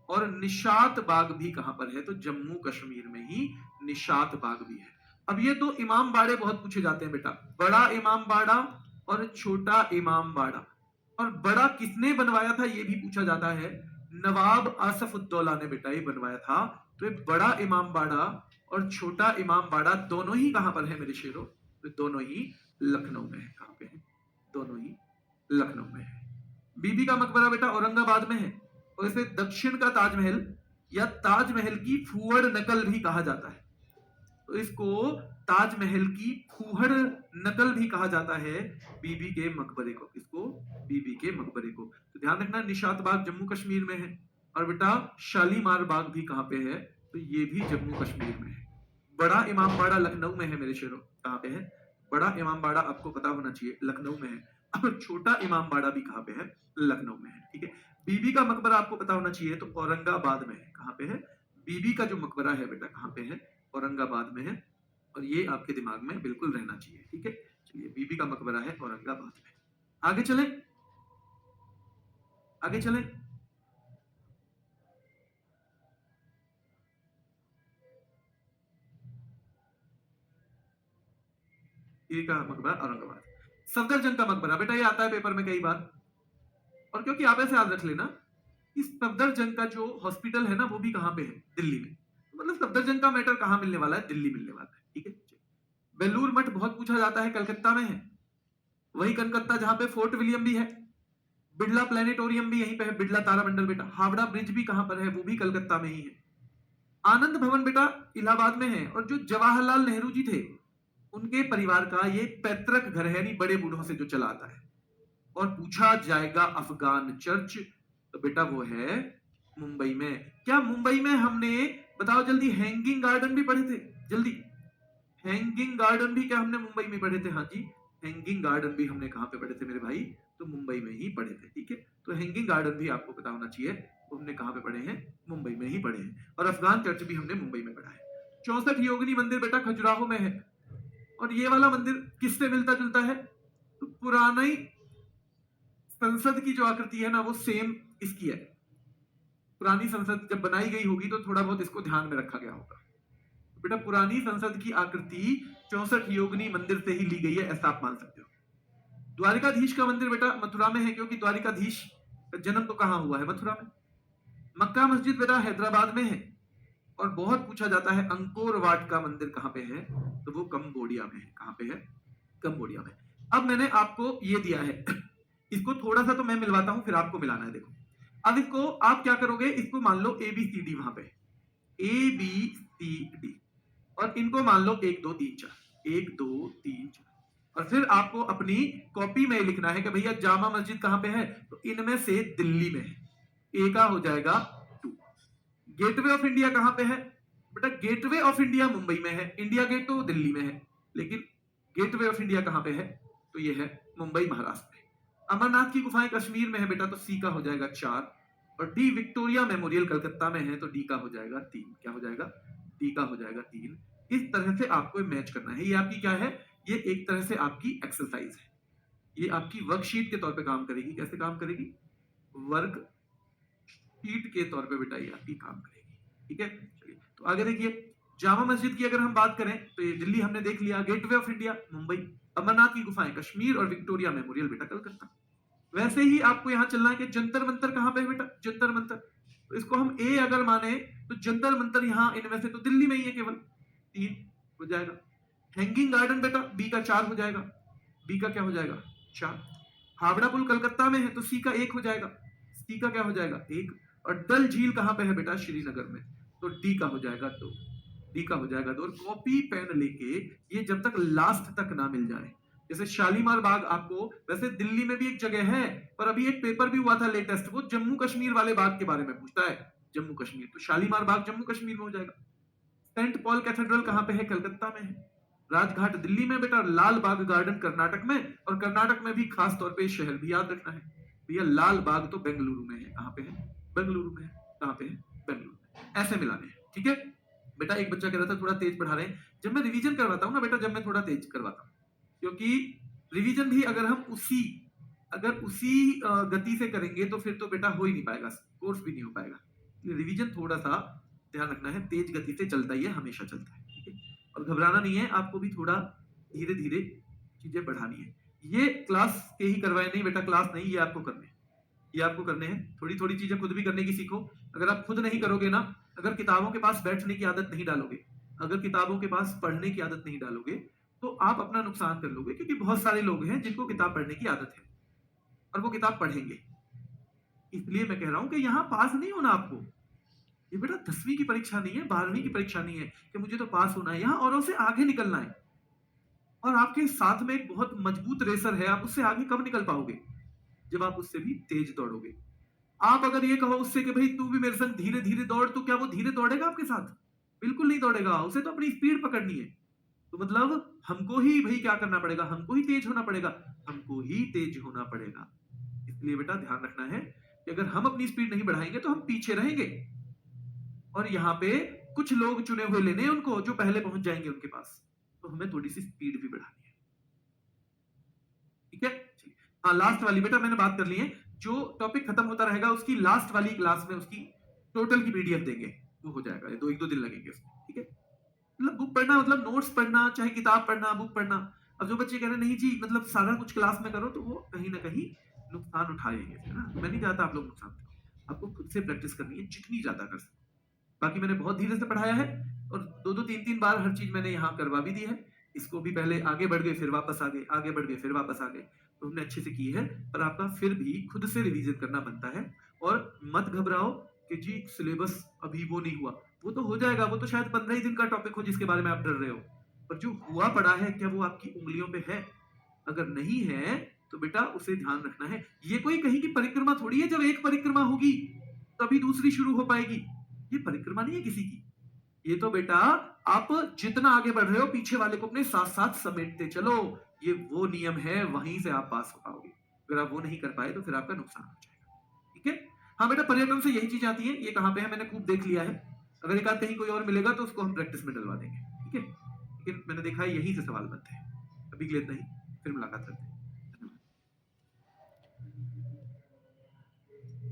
और निशात बाग भी कहां पर है, तो जम्मू कश्मीर में ही निशात बाग भी है। अब ये दो इमाम बाड़े बहुत पूछे जाते हैं बेटा, बड़ा इमाम बाड़ा और छोटा इमाम बाड़ा। और बड़ा किसने बनवाया था ये भी पूछा जाता है, नवाब आसफुद्दौला ने बेटा ये बनवाया था। तो ये बड़ा इमाम बाड़ा और छोटा इमाम बाड़ा दोनों ही कहां पर है मेरे शेरों, तो दोनों ही लखनऊ में है। कहां पे है, दोनों ही लखनऊ में है। बीबी का मकबरा बेटा औरंगाबाद में है। और इसे दक्षिण का ताजमहल या ताजमहल की फूहड़ नकल भी कहा जाता है। तो इसको ताजमहल की फूहड़ नकल भी कहा जाता है, बीबी के मकबरे को। किसको, बीबी के मकबरे को। तो ध्यान रखना, निशात बाग जम्मू कश्मीर में है। और बेटा शालीमार बाग भी कहां पे है, तो ये भी जम्मू कश्मीर में है। बड़ा इमाम बाड़ा लखनऊ में है मेरे शेरों। कहां पे है, बड़ा इमाम बाड़ा आपको पता होना चाहिए, लखनऊ में है। और छोटा इमाम बाड़ा भी कहां पे है, लखनऊ में है। ठीक है, बीबी का मकबरा आपको पता होना चाहिए, तो औरंगाबाद में है। कहां पे है, बीबी का जो मकबरा है बेटा कहां पे है, औरंगाबाद में है। और ये आपके दिमाग में बिल्कुल रहना चाहिए। ठीक है, चलिए बीबी का मकबरा है औरंगाबाद में। आगे चले, आगे चले। बीबी का मकबरा औरंगाबाद। सफदरजंग का मकबरा बेटा ये आता है पेपर में कई बार। और क्योंकि आप ऐसे याद रख लेना, इस सफदरजंग का जो हॉस्पिटल है ना, वो भी कहां पे है, दिल्ली में। मतलब सफदरजंग का मैटर कहां मिलने वाला है, दिल्ली मिलने वाला है। ठीक है, बेलूर मठ बहुत पूछा जाता है, कलकत्ता में है। वही कलकत्ता जहां पे फोर्ट विलियम भी है। बिड़ला प्लेनेटोरियम भी यहीं पे है, बिड़ला तारामंडल बेटा। हावड़ा ब्रिज भी कहां पर है, वो भी कलकत्ता में ही है। आनंद भवन बेटा इलाहाबाद में है। और जो जवाहरलाल नेहरू जी थे, उनके परिवार का ये पैतृक घर है, यानी बड़े बूढ़ों से जो चला आता है। और पूछा जाएगा अफगान चर्च, तो बेटा वो है मुंबई में। क्या मुंबई में हमने बताओ जल्दी, हैंगिंग गार्डन भी पढ़े थे जल्दी? हैंगिंग गार्डन भी क्या हमने मुंबई में पढ़े थे? हाँ जी, हैंगिंग गार्डन भी हमने कहाँ पे पढ़े थे मेरे भाई? तो मुंबई में ही पढ़े थे, ठीक है। तो हैंगिंग गार्डन भी आपको पता होना चाहिए, तो हमने कहाँ पे पढ़े हैं? मुंबई में ही पढ़े हैं। और अफगान चर्च भी हमने मुंबई में पढ़ा है। 64 योगिनी मंदिर बेटा खजुराहो में है। और ये वाला मंदिर किससे मिलता जुलता है? तो पुरानी संसद की जो आकृति है ना, वो सेम इसकी है। पुरानी संसद जब बनाई गई होगी तो थोड़ा बहुत इसको ध्यान में रखा गया होगा। तो बेटा पुरानी संसद की आकृति 64 योगिनी मंदिर से ही ली गई है, ऐसा आप मान सकते हो। द्वारिकाधीश का मंदिर बेटा मथुरा में है, क्योंकि द्वारिकाधीश का जन्म तो कहां हुआ है? मथुरा में। मक्का मस्जिद बेटा हैदराबाद में है। और बहुत पूछा जाता है अंकोर वाट का मंदिर कहां पे है? तो वो कंबोडिया में है। कहां पे है? कंबोडिया में। अब मैंने आपको ये दिया है, इसको थोड़ा सा तो मैं मिलवाता हूं, फिर आपको मिलाना है। देखो अब इसको आप क्या करोगे, इसको मान लो ए बी सी डी, वहां पे ए बी सी डी, और इनको मान लो 1 2 3 4, 1 2 3 4। और फिर आपको अपनी कॉपी में लिखना है कि भैया जामा मस्जिद कहां पे है? तो इनमें से दिल्ली में है, ए का हो जाएगा 2। गेटवे ऑफ इंडिया कहां पे है? बेटा गेटवे ऑफ इंडिया मुंबई में है, इंडिया गेट तो दिल्ली में है, लेकिन गेटवे ऑफ इंडिया कहां पे है? तो ये है मुंबई महाराष्ट्र में। अमरनाथ की गुफाएं कश्मीर में है बेटा, तो सी का हो जाएगा 4। और डी विक्टोरिया मेमोरियल कलकत्ता में है, तो डी का हो जाएगा 3। क्या हो जाएगा? डी का हो जाएगा 3। इस तरह से आपको मैच करना है। ये आपकी क्या है? ये एक तरह से आपकी एक्सरसाइज है, ये आपकी वर्कशीट के तौर पे काम करेगी। कैसे काम करेगी? वर्कशीट के तौर पे बेटा ये आपकी काम करेगी, ठीक है। चलिए तो आगे देखिए, जामा मस्जिद की अगर हम बात करें तो ये दिल्ली हमने देख लिया, gateway of India Mumbai, Amarnath की गुफाएं कश्मीर, और विक्टोरिया मेमोरियल बेटा कलकत्ता। वैसे ही आपको यहां चलना है कि जंतर मंतर कहां पे है बेटा? जंतर मंतर, तो इसको हम ए अगर माने तो जंतर मंतर यहां इनमें से तो दिल्ली में ही है, केवल 3 हो जाएगा। हैंगिंग गार्डन बेटा बी का 4 हो जाएगा, बी का क्या हो जाएगा? 4। हावड़ा पुल कलकत्ता में है, तो सी का 1 हो जाएगा, सी का क्या हो जाएगा? 1। और डल झील कहां पे है बेटा? श्रीनगर में, तो डी का हो जाएगा 2, डी का हो जाएगा 2। और कॉपी पेन लेके ये जब तक लास्ट तक ना मिल जाए, जैसे शालीमार बाग आपको, वैसे दिल्ली में भी एक जगह है, पर अभी एक पेपर भी हुआ था लेटेस्ट, वो जम्मू कश्मीर वाले बाग के बारे में पूछता है, जम्मू कश्मीर, तो शालीमार बाग जम्मू कश्मीर में हो जाएगा। सेंट पॉल कैथेड्रल कहां पे है? कलकत्ता में है। राजघाट दिल्ली में बेटा, लाल बाग गार्डन कर्नाटक में, और कर्नाटक में भी खास तौर पे शहर भी याद रखना है भैया, लाल बाग तो बेंगलुरु में है। कहां पे है? बेंगलुरु में है। कहां पे है? बेंगलुरु में। ऐसे मिलाने हैं, ठीक है बेटा। एक बच्चा कह रहा था थोड़ा तेज पढ़ा रहे हैं, जब मैं रिवीजन करवाता हूँ ना बेटा, जब मैं थोड़ा तेज करवाता हूँ, क्योंकि रिवीजन भी अगर हम उसी गति से करेंगे तो फिर तो बेटा हो ही नहीं पाएगा, कोर्स भी नहीं हो पाएगा। रिवीजन थोड़ा सा ध्यान रखना है, तेज गति से चलता ही है, हमेशा चलता है, ठीक है। और घबराना नहीं है, आपको भी थोड़ा धीरे धीरे चीजें बढ़ानी है। ये क्लास के ही करवाए नहीं बेटा, क्लास नहीं, ये आपको करने हैं, ये आपको करने हैं। थोड़ी थोड़ी चीजें खुद भी करने की सीखो। अगर आप खुद नहीं करोगे ना, अगर किताबों के पास बैठने की आदत नहीं डालोगे, अगर किताबों के पास पढ़ने की आदत नहीं डालोगे, तो आप अपना नुकसान कर लोगे। क्योंकि बहुत सारे लोग हैं जिनको किताब पढ़ने की आदत है और वो किताब पढ़ेंगे। इसलिए मैं कह रहा हूं कि यहाँ पास नहीं होना आपको। ये बेटा 10वीं की परीक्षा नहीं है, 12वीं की परीक्षा नहीं है कि मुझे तो पास होना है। यहाँ औरों से आगे निकलना है, और आपके साथ में एक बहुत मजबूत रेसर है, आप उससे आगे कब निकल पाओगे? जब आप उससे भी तेज दौड़ोगे। आप अगर ये कहो उससे कि भाई तू भी मेरे संग धीरे धीरे दौड़, तो क्या वो धीरे दौड़ेगा आपके साथ? बिल्कुल नहीं दौड़ेगा, उसे तो अपनी स्पीड पकड़नी है। तो मतलब हमको ही भाई क्या करना पड़ेगा? हमको ही तेज होना पड़ेगा, हमको ही तेज होना पड़ेगा। इसलिए बेटा ध्यान रखना है कि अगर हम अपनी स्पीड नहीं बढ़ाएंगे तो हम पीछे रहेंगे, और यहाँ पे कुछ लोग चुने हुए लेने हैं उनको, जो पहले पहुंच जाएंगे उनके पास। तो हमें थोड़ी सी स्पीड भी बढ़ानी है, ठीक है। हाँ, लास्ट वाली बेटा मैंने बात कर ली है, जो टॉपिक खत्म होता रहेगा उसकी लास्ट वाली क्लास में उसकी टोटल की पीडीएफ देंगे, वो हो जाएगा। एक दो दिन लगेंगे उसमें, ठीक है। मतलब बुक पढ़ना मतलब नोट्स पढ़ना, चाहे किताब पढ़ना, बुक पढ़ना। अब जो बच्चे कह रहे हैं नहीं जी मतलब सारा कुछ क्लास में करो, तो वो कहीं ना कहीं नुकसान उठाएंगे, है ना। मैं नहीं चाहता आप लोग नुकसान उठाओ, आपको खुद से प्रैक्टिस करनी है जितनी ज्यादा कर सके। बाकी मैंने बहुत धीरे से पढ़ाया है, और 2-2 3-3 बार हर चीज मैंने यहाँ करवा भी दी है। इसको भी पहले आगे बढ़ गए, फिर वापस आ गए, आगे बढ़ गए, फिर वापस आ गए, तो हमने अच्छे से की है। पर आपका फिर भी खुद से रिवीजन करना बनता है। और मत घबराओ कि जी सिलेबस अभी वो नहीं हुआ, वो तो हो जाएगा। वो तो शायद 15 ही दिन का टॉपिक हो जिसके बारे में आप डर रहे हो, पर जो हुआ पड़ा है क्या वो आपकी उंगलियों पे है? अगर नहीं है तो बेटा उसे ध्यान रखना है। ये कोई कहीं की परिक्रमा थोड़ी है, जब एक परिक्रमा होगी तभी दूसरी शुरू हो पाएगी। ये परिक्रमा नहीं है किसी की, ये तो बेटा आप जितना आगे बढ़ रहे हो पीछे वाले को अपने साथ साथ समेटते चलो। ये वो नियम है, वहीं से आप पास हो पाओगे। अगर आप वो नहीं कर पाए तो फिर आपका नुकसान हो जाएगा। ठीक है। हाँ बेटा, पर्यटन से यही चीज आती है। ये कहाँ पे है मैंने खूब देख लिया है। अगर एक आध कहीं कोई और मिलेगा तो उसको हम प्रैक्टिस में डलवा देंगे। ठीक है, लेकिन मैंने देखा है यहीं से सवाल बनते हैं। अभी के लिए इतना ही, फिर मुलाकात करते हैं।